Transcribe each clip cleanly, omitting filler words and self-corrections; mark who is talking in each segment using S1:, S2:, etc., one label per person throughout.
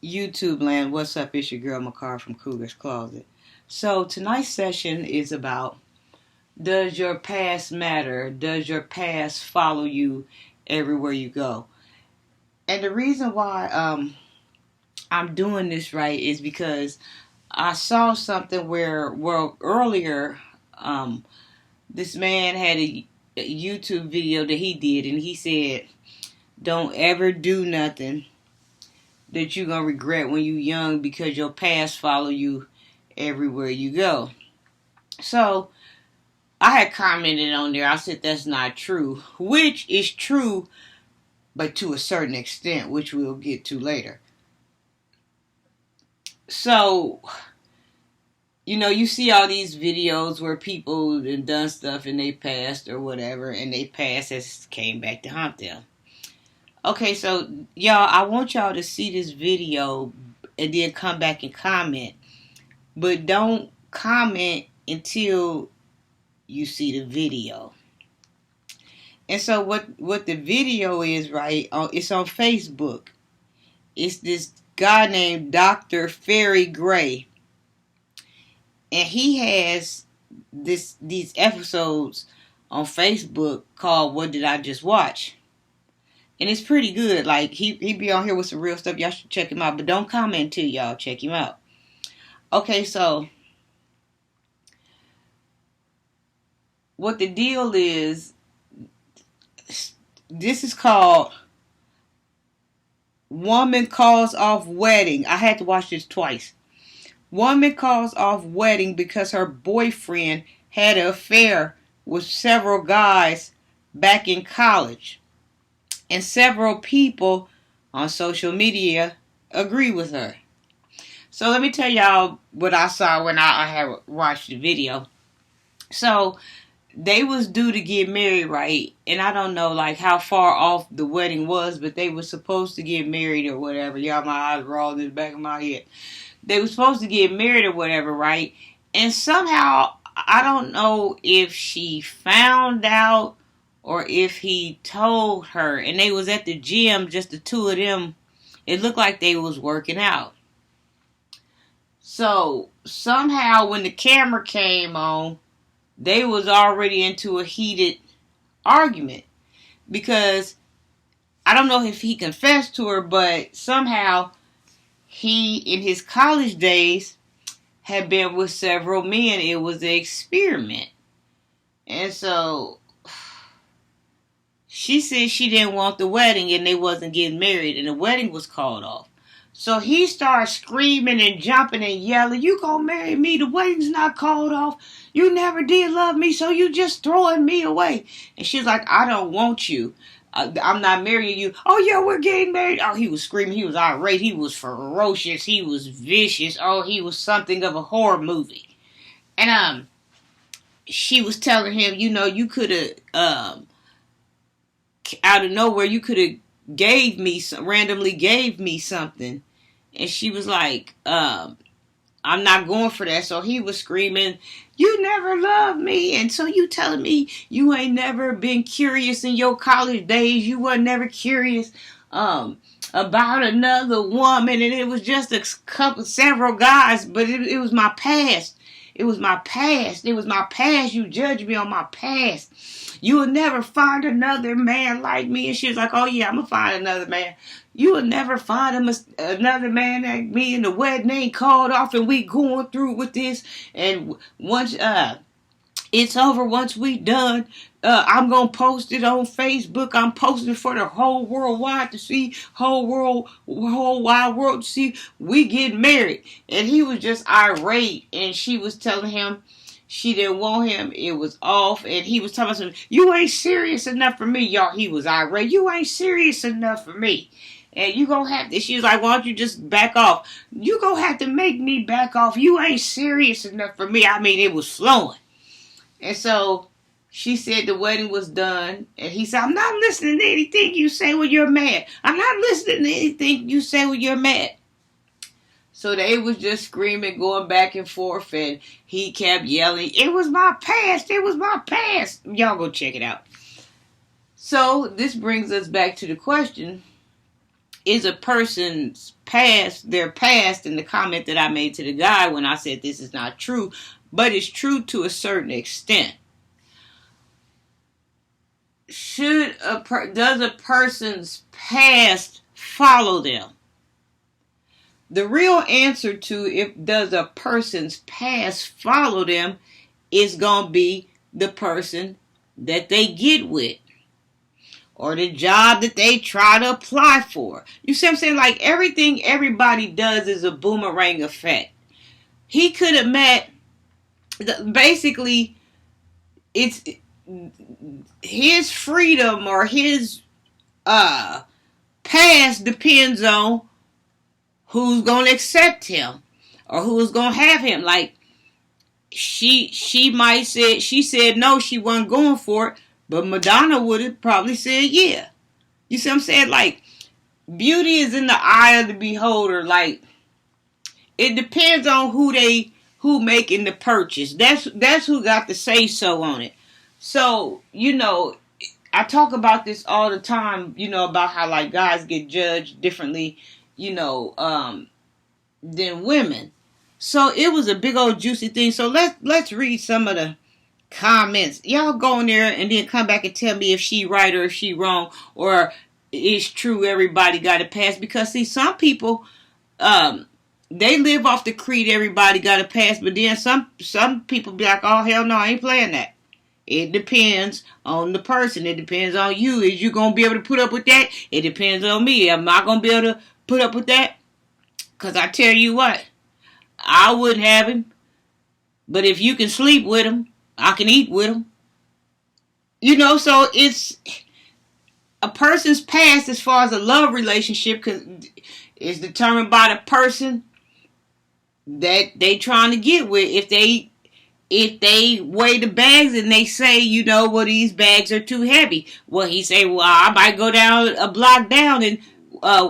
S1: YouTube land, what's up? It's your girl Makar from Cougar's Closet. So tonight's session is about, does your past matter? Does your past follow you everywhere you go? And the reason why I'm doing this right is because I saw something where earlier this man had a YouTube video that he did, and he said, don't ever do nothing that you're gonna regret when you're young because your past follow you everywhere you go. So I had commented on there. I said that's not true, which is true, but to a certain extent, which we'll get to later. So, you see all these videos where people have done stuff in their past or whatever, and their past has came back to haunt them. Okay, so y'all, I want y'all to see this video and then come back and comment. But don't comment until you see the video. And so what the video is, right, it's on Facebook. It's this guy named Dr. Fairy Gray. And he has these episodes on Facebook called What Did I Just Watch? And it's pretty good. Like, he be on here with some real stuff. Y'all should check him out. But don't comment until y'all check him out. Okay, so what the deal is, this is called Woman Calls Off Wedding. I had to watch this twice. Woman calls off wedding because her boyfriend had an affair with several guys back in college. And several people on social media agree with her. So let me tell y'all what I saw when I had watched the video. So they was due to get married, right? And I don't know like how far off the wedding was, but they were supposed to get married or whatever. Y'all, my eyes were all in the back of my head. They were supposed to get married or whatever, right? And somehow, I don't know if she found out or if he told her, and they was at the gym, just the two of them. It looked like they was working out. So somehow when the camera came on, they was already into a heated argument. Because I don't know if he confessed to her, but somehow he, in his college days, had been with several men. It was an experiment. And so she said she didn't want the wedding and they wasn't getting married and the wedding was called off. So he started screaming and jumping and yelling, you gonna marry me, the wedding's not called off. You never did love me, so you just throwing me away. And she's like, I don't want you. I'm not marrying you. Oh yeah, we're getting married. Oh, he was screaming. He was irate. He was ferocious. He was vicious. Oh, he was something of a horror movie. And she was telling him, you could have out of nowhere, you could have randomly gave me something. And she was like, I'm not going for that. So he was screaming, you never loved me. And so you telling me you ain't never been curious in your college days. You were never curious about another woman. And it was just several guys. But it was my past. It was my past. It was my past. You judged me on my past. You will never find another man like me. And she was like, oh yeah, I'm going to find another man. You will never find another man like me, and the wedding ain't called off and we going through with this. And once it's over, once we done, I'm going to post it on Facebook. I'm posting it for the whole worldwide to see, whole wide world to see we get married. And he was just irate, and she was telling him she didn't want him. It was off. And he was telling us, you ain't serious enough for me. Y'all, he was irate. You ain't serious enough for me. And you gonna have to, she was like, why don't you just back off? You gonna have to make me back off. You ain't serious enough for me. I mean, it was flowing. And so she said the wedding was done. And he said, I'm not listening to anything you say when you're mad. I'm not listening to anything you say when you're mad. So they was just screaming, going back and forth, and he kept yelling, it was my past, it was my past. Y'all go check it out. So this brings us back to the question, is a person's past, their past, in the comment that I made to the guy when I said this is not true, but it's true to a certain extent. Does a person's past follow them? The real answer to if does a person's past follow them is going to be the person that they get with or the job that they try to apply for. You see what I'm saying? Like, everything everybody does is a boomerang effect. He could have met, basically, it's his freedom or his past depends on who's going to accept him or who's going to have him. Like, she might say, she said no, she wasn't going for it, but Madonna would have probably said yeah. You see what I'm saying? Like, beauty is in the eye of the beholder. Like, it depends on who making the purchase. That's who got the say so on it. So, I talk about this all the time, about how, like, guys get judged differently, than women. So it was a big old juicy thing. So let's read some of the comments. Y'all go in there and then come back and tell me if she right or if she wrong, or it's true everybody got a pass. Because see, some people they live off the creed everybody got a pass, but then some people be like, oh hell no, I ain't playing that. It depends on the person. It depends on you. Is you gonna be able to put up with that? It depends on me. Am I gonna be able to put up with that? Because I tell you what, I wouldn't have him. But if you can sleep with him, I can eat with him. So it's a person's past as far as a love relationship is determined by the person that they trying to get with. If they weigh the bags and they say, well, these bags are too heavy. Well, he say, well, I might go down a block down and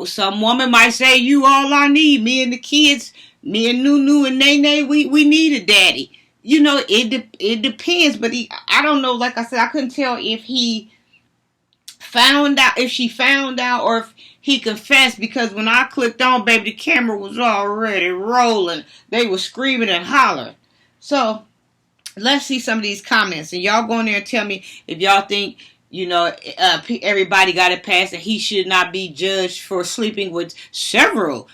S1: some woman might say, you all I need. Me and the kids, me and Nunu and Nene, we need a daddy. It depends. But I don't know. Like I said, I couldn't tell if he found out, if she found out, or if he confessed. Because when I clicked on, baby, the camera was already rolling. They were screaming and hollering. So let's see some of these comments. And y'all go in there and tell me if y'all think, everybody got a pass and he should not be judged for sleeping with several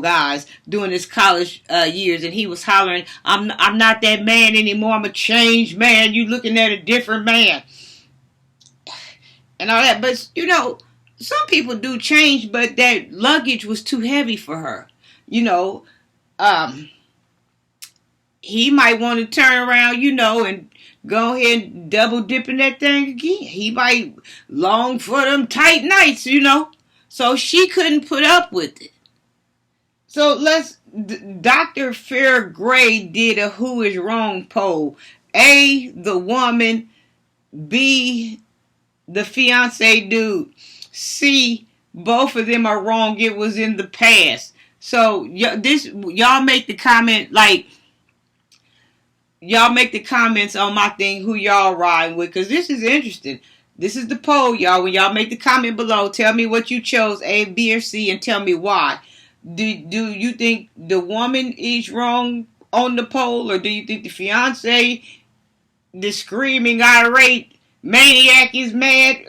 S1: guys during his college years. And he was hollering, I'm not that man anymore. I'm a changed man. You looking at a different man. And all that. But, some people do change, but that luggage was too heavy for her. He might want to turn around, and go ahead and double dip in that thing again. He might long for them tight nights, So she couldn't put up with it. So Dr. Fairgray did a who is wrong poll. A, the woman. B, the fiance dude. C, both of them are wrong. It was in the past. So y'all make the comment, like, y'all make the comments on my thing who y'all riding with, because this is interesting. This is the poll, y'all. When y'all make the comment below, tell me what you chose, A, B, or C, and tell me why. Do you think the woman is wrong on the poll, or do you think the fiance, the screaming irate maniac, is mad?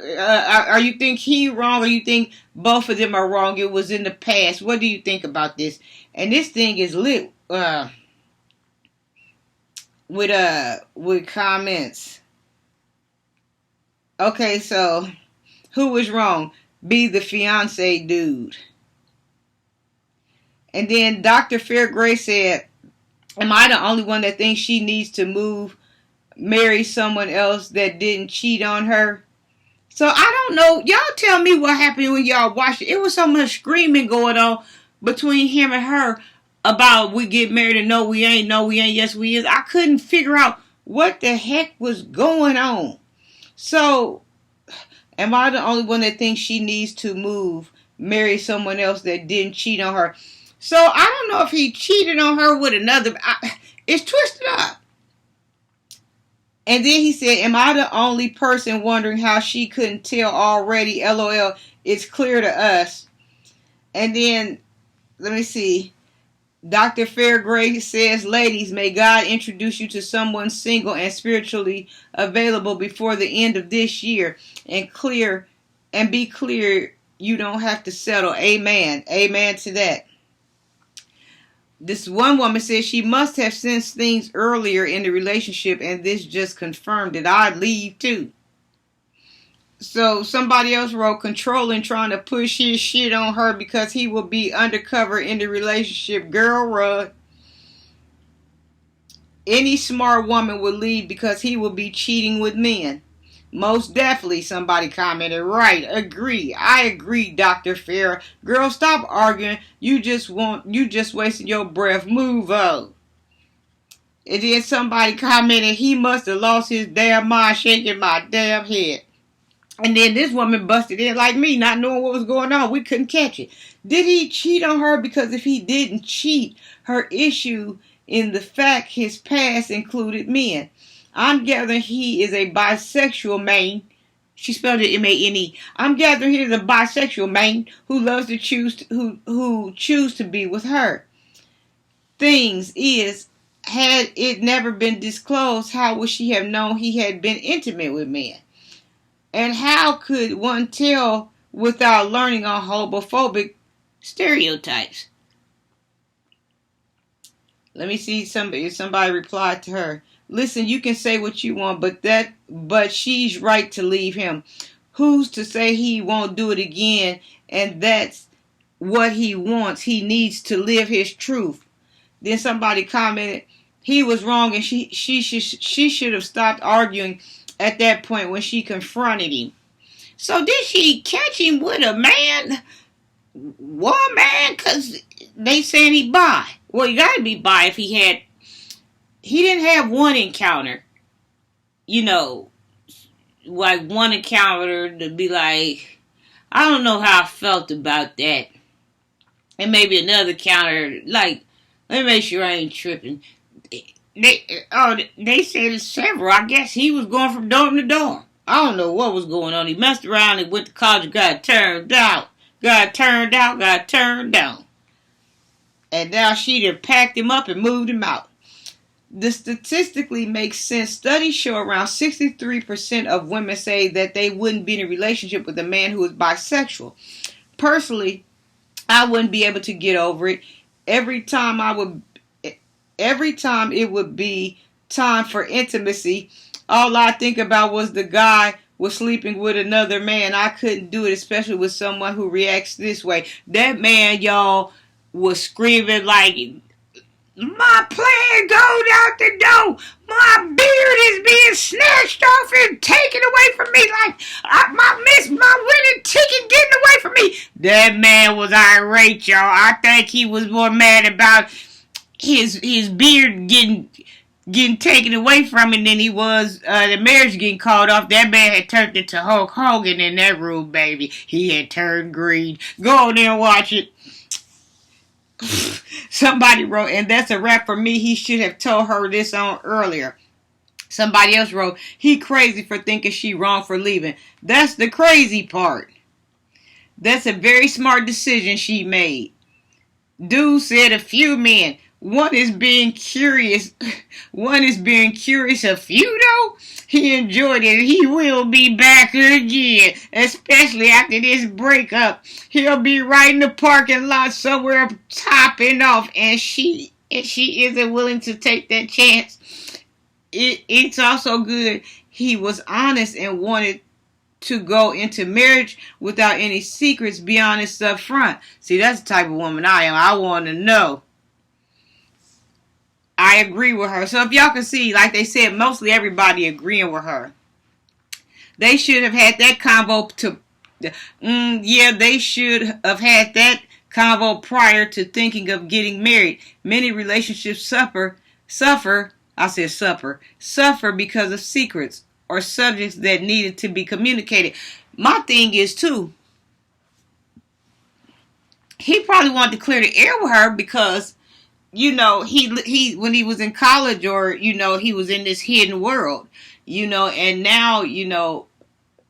S1: Or you think he wrong, or you think both of them are wrong? It was in the past. What do you think about this? And this thing is lit. With comments. Okay, so who was wrong? B, the fiance dude. And then Dr. Fairgray said, am I the only one that thinks she needs to marry someone else that didn't cheat on her? So I don't know. Y'all tell me what happened when y'all watched it. It was so much screaming going on between him and her about we get married and no we ain't, yes we is. I couldn't figure out what the heck was going on. So, am I the only one that thinks she needs to marry someone else that didn't cheat on her? So, I don't know if he cheated on her with another. It's twisted up. And then he said, am I the only person wondering how she couldn't tell already? LOL, it's clear to us. And then, let me see. Dr. Fairgray says, ladies, may God introduce you to someone single and spiritually available before the end of this year, and be clear, you don't have to settle. Amen. Amen to that. This one woman says she must have sensed things earlier in the relationship, and this just confirmed it. I'd leave too. So somebody else wrote, controlling, trying to push his shit on her because he will be undercover in the relationship. Girl, run. Any smart woman would leave because he will be cheating with men. Most definitely, somebody commented. Right, agree. I agree, Dr. Fair. Girl, stop arguing. You just wasting your breath. Move on. And then somebody commented, he must have lost his damn mind, shaking my damn head. And then this woman busted in like me, not knowing what was going on. We couldn't catch it. Did he cheat on her? Because if he didn't cheat, her issue in the fact his past included men. I'm gathering he is a bisexual man. She spelled it M-A-N-E. I'm gathering he is a bisexual man who loves to who choose to be with her. Things is, had it never been disclosed, how would she have known he had been intimate with men? And how could one tell without learning on homophobic stereotypes? Let me see somebody replied to her. Listen, you can say what you want, but she's right to leave him. Who's to say he won't do it again? And that's what he wants. He needs to live his truth. Then somebody commented, he was wrong, and she should have stopped arguing at that point when she confronted him. So did she catch him with a man? One man? Because they saying he bi. Well, he got to be bi if he didn't have one encounter. You know, like one encounter to be like, I don't know how I felt about that. And maybe another encounter, like, let me make sure I ain't tripping. They said it's several. I guess he was going from dorm to dorm. I don't know what was going on. He messed around and went to college and got turned out. Got turned down. And now she done packed him up and moved him out. This statistically makes sense. Studies show around 63% of women say that they wouldn't be in a relationship with a man who is bisexual. Personally, I wouldn't be able to get over it. Every time it would be time for intimacy, all I think about was the guy was sleeping with another man. I couldn't do it, especially with someone who reacts this way. That man, y'all, was screaming like, my plan goes out the door. My beard is being snatched off and taken away from me. Like, my winning ticket getting away from me. That man was irate, y'all. I think he was more mad about his beard getting taken away from him than he was the marriage getting called off. That man had turned into Hulk Hogan in that room, baby. He had turned green. Go on there and watch it. Somebody wrote, and that's a wrap for me. He should have told her this on earlier. Somebody else wrote, he crazy for thinking she wrong for leaving. That's the crazy part. That's a very smart decision she made. Dude said a few men. One is being curious. A few though? He enjoyed it. He will be back again. Especially after this breakup. He'll be right in the parking lot somewhere topping off. And she isn't willing to take that chance. It's also good he was honest and wanted to go into marriage without any secrets. Be honest up front. See, that's the type of woman I am. I want to know. I agree with her. So if y'all can see, like they said, mostly everybody agreeing with her. They should have had that convo they should have had that convo prior to thinking of getting married. Many relationships suffer because of secrets or subjects that needed to be communicated. My thing is too, he probably wanted to clear the air with her because, you know, he when he was in college, or, you know, he was in this hidden world, you know, and now, you know,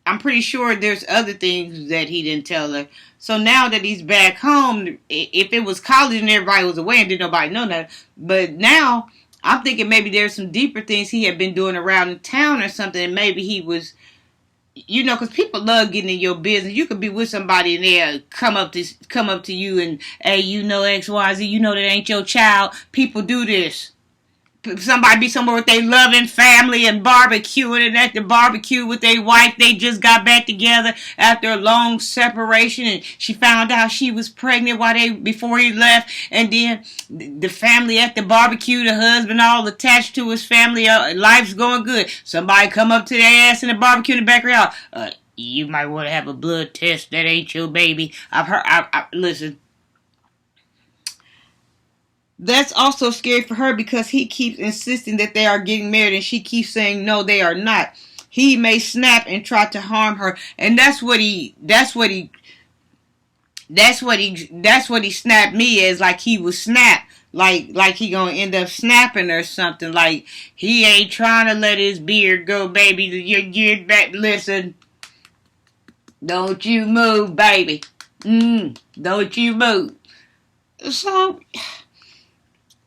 S1: I'm pretty sure there's other things that he didn't tell her. So now that he's back home, if it was college and everybody was away and didn't nobody know that, but now I'm thinking maybe there's some deeper things he had been doing around the town or something, and maybe he was, you know, because people love getting in your business. You could be with somebody and they'll come up to you and, hey, you know XYZ, you know that ain't your child. People do this. Somebody be somewhere with their loving family and barbecuing, and at the barbecue with their wife, they just got back together after a long separation, and she found out she was pregnant before he left, and then the family at the barbecue, the husband all attached to his family, life's going good. Somebody come up to their ass in the barbecue in the background. You might want to have a blood test. That ain't your baby. I've heard. Listen. That's also scary for her because he keeps insisting that they are getting married and she keeps saying no, they are not. He may snap and try to harm her, and that's what he snapped me as, like he was snapped, like he gonna end up snapping or something. Like he ain't trying to let his beard go, baby. You're back. Listen, don't you move, baby. Don't you move. So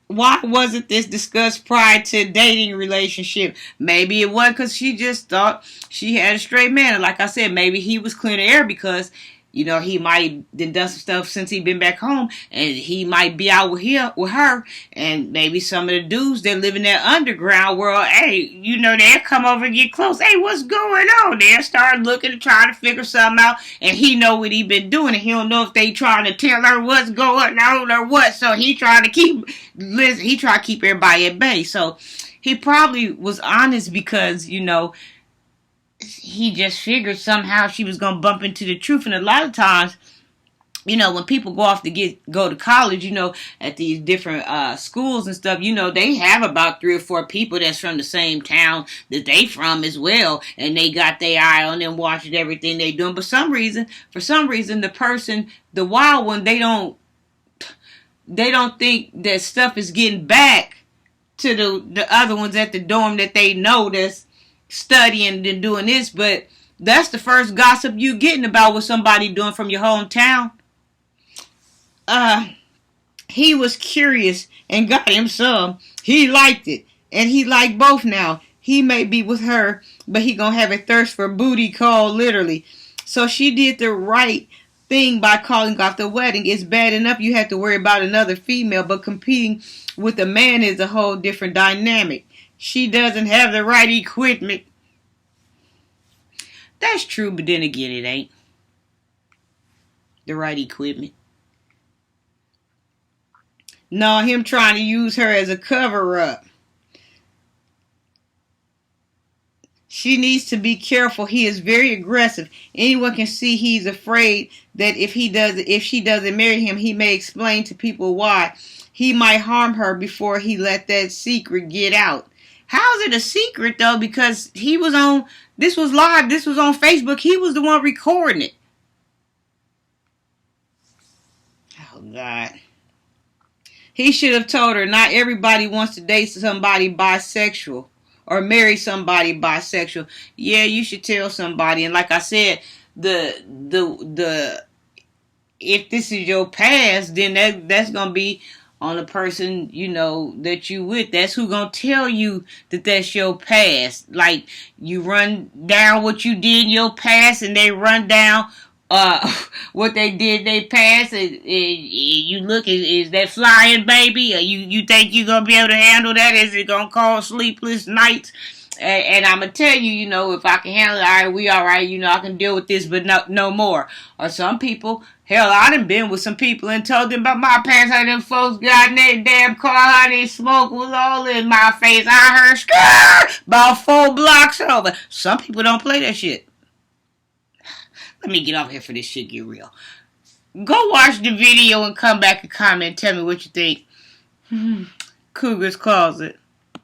S1: why wasn't this discussed prior to dating relationship? Maybe it wasn't because she just thought she had a straight man. And like I said, maybe he was clearing the air because, you know, he might have done some stuff since he been back home, and he might be out with her, and maybe some of the dudes that live in that underground world, hey, you know, they'll come over and get close. Hey, what's going on? They'll start looking and trying to figure something out, and he know what he been doing, and he don't know if they trying to tell her what's going on or what. So he trying to keep everybody at bay. So he probably was honest because, you know, he just figured somehow she was going to bump into the truth. And a lot of times, you know, when people go off to go to college, you know, at these different schools and stuff, you know, they have about 3 or 4 people that's from the same town that they from as well, and they got their eye on them, watching everything they doing. But for some reason, the wild one, they don't think that stuff is getting back to the other ones at the dorm that they know that's studying and doing this. But that's the first gossip you getting about what somebody doing from your hometown. He was curious and got him some. He liked it, and he liked both now. He may be with her, but he gonna have a thirst for booty call, literally. So she did the right thing by calling off the wedding. It's bad enough you have to worry about another female, but competing with a man is a whole different dynamic. She doesn't have the right equipment. That's true, but then again, it ain't the right equipment. No, him trying to use her as a cover-up. She needs to be careful. He is very aggressive. Anyone can see he's afraid that if she doesn't marry him, he may explain to people why. He might harm her before he let that secret get out. How's it a secret though? Because this was live, this was on Facebook. He was the one recording it. Oh God. He should have told her not everybody wants to date somebody bisexual or marry somebody bisexual. Yeah, you should tell somebody. And like I said, if this is your past, then that's gonna be on the person, you know, that you with. That's who gonna tell you that that's your past. Like, you run down what you did in your past, and they run down what they did they past, and you look, is that flying, baby? Or you think you gonna be able to handle that? Is it gonna cause sleepless nights? And I'm gonna tell you, you know, if I can handle it, all right, we all right, you know, I can deal with this, but no more. Or some people, hell, I done been with some people and told them about my past, how them folks got in their damn car, how they smoke was all in my face. I heard skirt about 4 blocks over. Some people don't play that shit. Let me get off here for this shit get real. Go watch the video and come back and comment. Tell me what you think. Cougar's Closet.